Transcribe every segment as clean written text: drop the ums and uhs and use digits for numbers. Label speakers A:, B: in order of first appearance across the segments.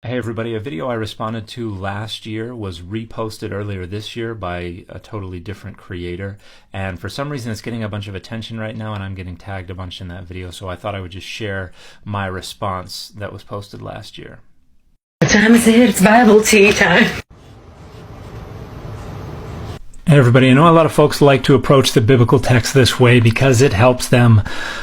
A: Hey everybody, a video I responded to last year was reposted earlier this year by a totally different creator, and for some reason it's getting a bunch of attention right now and I'm getting tagged a bunch in that video, so I thought I would just share my response that was posted last year.
B: What time is it? It's Bible tea time.
A: Hey everybody, I know a lot of folks like to approach the biblical text this way because it helps them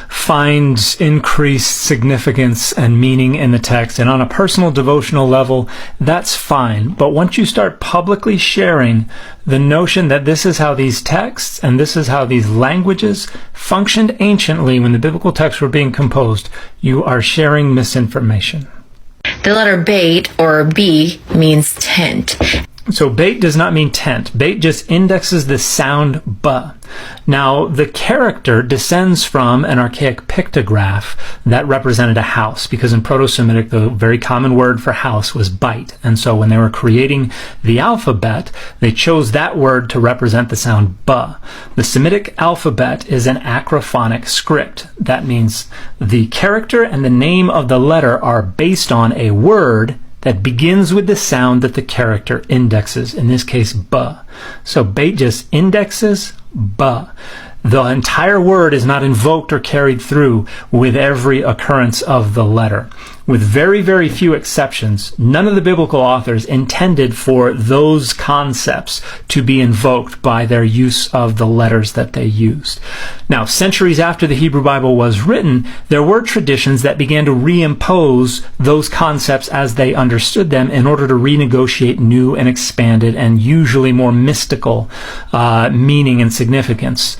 A: find increased significance and meaning in the text, and on a personal devotional level, that's fine. But once you start publicly sharing the notion that this is how these texts and this is how these languages functioned anciently when the biblical texts were being composed, you are sharing misinformation.
B: The letter bait, or B, means tent.
A: So bait does not mean tent. Bait just indexes the sound B. Now, the character descends from an archaic pictograph that represented a house, because in Proto-Semitic, the very common word for house was bait. And so when they were creating the alphabet, they chose that word to represent the sound B. The Semitic alphabet is an acrophonic script. That means the character and the name of the letter are based on a word that begins with the sound that the character indexes, in this case, B. So bait just indexes B. The entire word is not invoked or carried through with every occurrence of the letter. With very, very few exceptions, none of the biblical authors intended for those concepts to be invoked by their use of the letters that they used. Now, centuries after the Hebrew Bible was written, there were traditions that began to reimpose those concepts as they understood them in order to renegotiate new and expanded and usually more mystical meaning and significance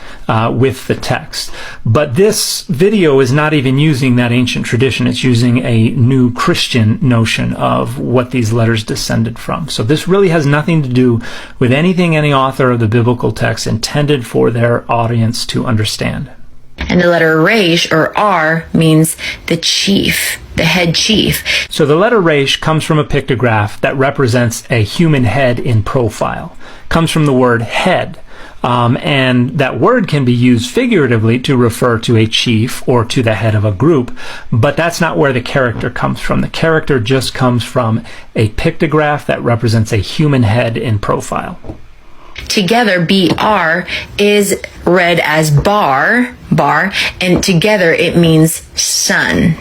A: with the text. But this video is not even using that ancient tradition. It's using a new Christian notion of what these letters descended from. So this really has nothing to do with anything any author of the biblical text intended for their audience to understand.
B: And the letter Resh, or R, means the chief, the head chief.
A: So the letter Resh comes from a pictograph that represents a human head in profile. Comes from the word head. And that word can be used figuratively to refer to a chief or to the head of a group, but that's not where the character comes from. The character just comes from a pictograph that represents a human head in profile.
B: Together, BR is read as bar, and together it means son.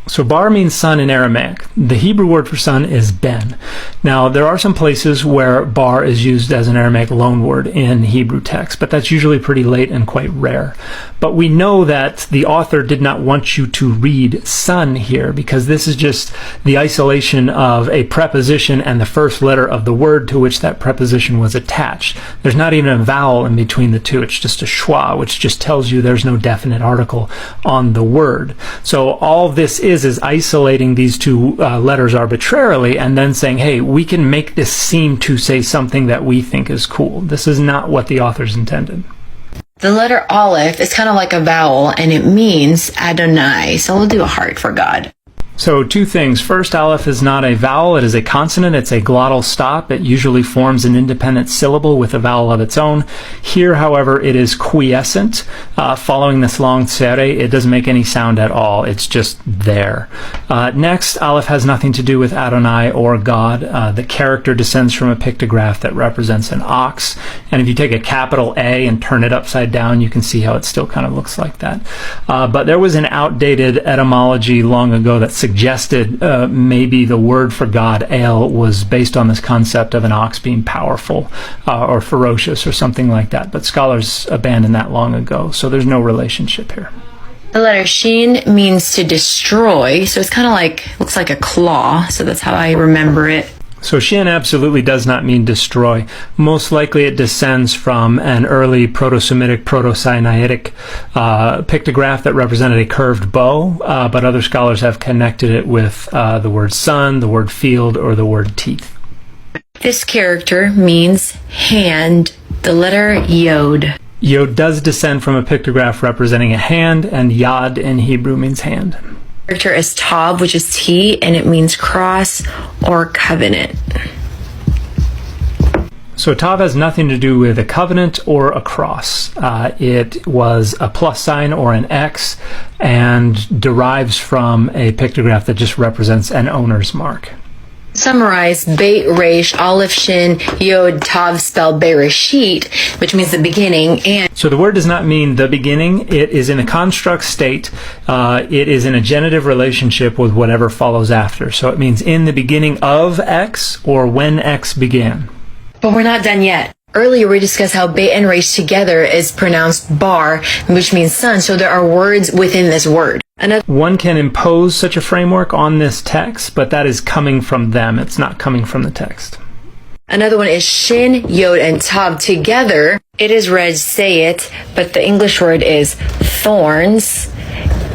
A: So bar means son in Aramaic. The Hebrew word for son is ben. Now, there are some places where bar is used as an Aramaic loanword in Hebrew text, but that's usually pretty late and quite rare. But we know that the author did not want you to read son here, because this is just the isolation of a preposition and the first letter of the word to which that preposition was attached. There's not even a vowel in between the two. It's just a schwa, which just tells you there's no definite article on the word. So all this is isolating these two letters arbitrarily and then saying, hey, we can make this seem to say something that we think is cool. This is not what the authors intended.
B: The letter Aleph is kind of like a vowel, and it means Adonai. So we'll do a heart for God.
A: So two things. First, Aleph is not a vowel. It is a consonant. It's a glottal stop. It usually forms an independent syllable with a vowel of its own. Here, however, it is quiescent. Following this long tsere, it doesn't make any sound at all. It's just there. Next, Aleph has nothing to do with Adonai or God. The character descends from a pictograph that represents an ox. And if you take a capital A and turn it upside down, you can see how it still kind of looks like that. But there was an outdated etymology long ago that suggested maybe the word for God, El, was based on this concept of an ox being powerful or ferocious or something like that. But scholars abandoned that long ago, so there's no relationship here.
B: The letter Shin means to destroy, so it's kind of like, looks like a claw, so that's how I remember it.
A: So Shin absolutely does not mean destroy. Most likely it descends from an early Proto-Semitic, Proto-Sinaitic pictograph that represented a curved bow, but other scholars have connected it with the word sun, the word field, or the word teeth.
B: This character means hand, the letter Yod.
A: Yod does descend from a pictograph representing a hand, and Yad in Hebrew means hand.
B: Character is Tav, which is T, and it means cross or covenant.
A: So Tav has nothing to do with a covenant or a cross. It was a plus sign or an X and derives from a pictograph that just represents an owner's mark.
B: Summarize, Beit, Resh, Aleph, Shin, Yod, Tav, spell Bereshit, which means the beginning, and
A: So the word does not mean the beginning. It is in a construct state. It is in a genitive relationship with whatever follows after. So it means in the beginning of X or when X began.
B: but we're not done yet. Earlier we discussed how Beit and Resh together is pronounced bar, which means son, so there are words within this word.
A: One can impose such a framework on this text, but that is coming from them. It's not coming from the text.
B: Another one is Shin, Yod, and Tav together. It is read say it, but the English word is thorns.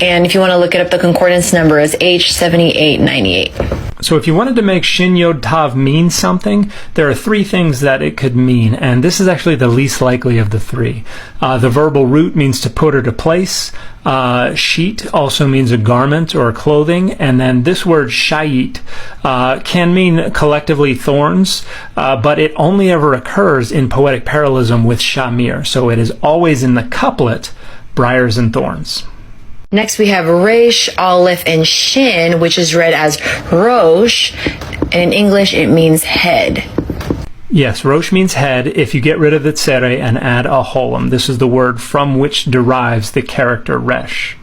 B: And if you want to look it up, the concordance number is H7898.
A: So if you wanted to make Shin Yod Tav mean something, there are three things that it could mean, and this is actually the least likely of the three. The verbal root means to put or to place. Sheet also means a garment or a clothing, and then this word shayit can mean collectively thorns, but it only ever occurs in poetic parallelism with shamir, so it is always in the couplet, briars and thorns.
B: Next we have Resh, Aleph, and Shin, which is read as Rosh, and in English it means head.
A: Yes, Rosh means head if you get rid of the tsere and add a holem. This is the word from which derives the character Resh.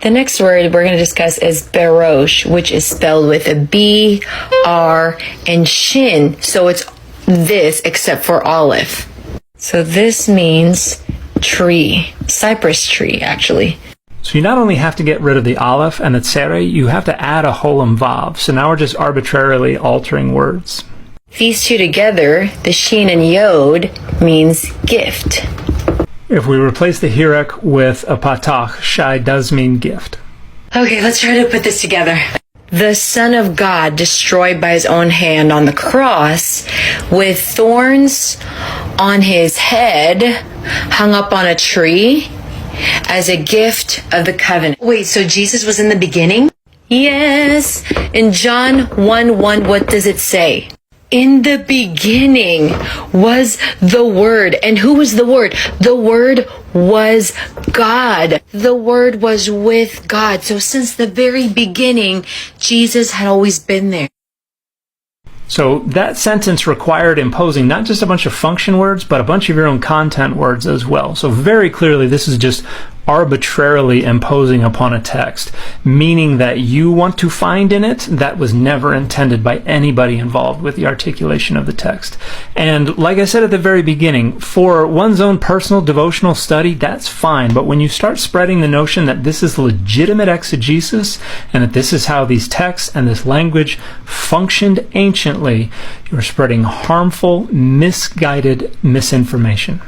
B: The next word we're going to discuss is Berosh, which is spelled with a B, R, and Shin. So it's this except for Aleph. So this means tree, cypress tree actually.
A: So you not only have to get rid of the aleph and the tsere, you have to add a holem vav. So now we're just arbitrarily altering words.
B: These two together, the Shin and Yod, means gift.
A: If we replace the hirek with a patach, shai does mean gift.
B: Okay, let's try to put this together. The Son of God destroyed by his own hand on the cross with thorns on his head, hung up on a tree as a gift of the covenant. Wait, so Jesus was in the beginning? Yes. In John 1:1, what does it say? In the beginning was the Word. And who was the Word? The Word was God. The Word was with God. So since the very beginning, Jesus had always been there.
A: So that sentence required imposing not just a bunch of function words, but a bunch of your own content words as well. So very clearly, this is just arbitrarily imposing upon a text, meaning that you want to find in it that was never intended by anybody involved with the articulation of the text. And like I said at the very beginning, for one's own personal devotional study, that's fine. But when you start spreading the notion that this is legitimate exegesis and that this is how these texts and this language functioned anciently, you're spreading harmful, misguided misinformation.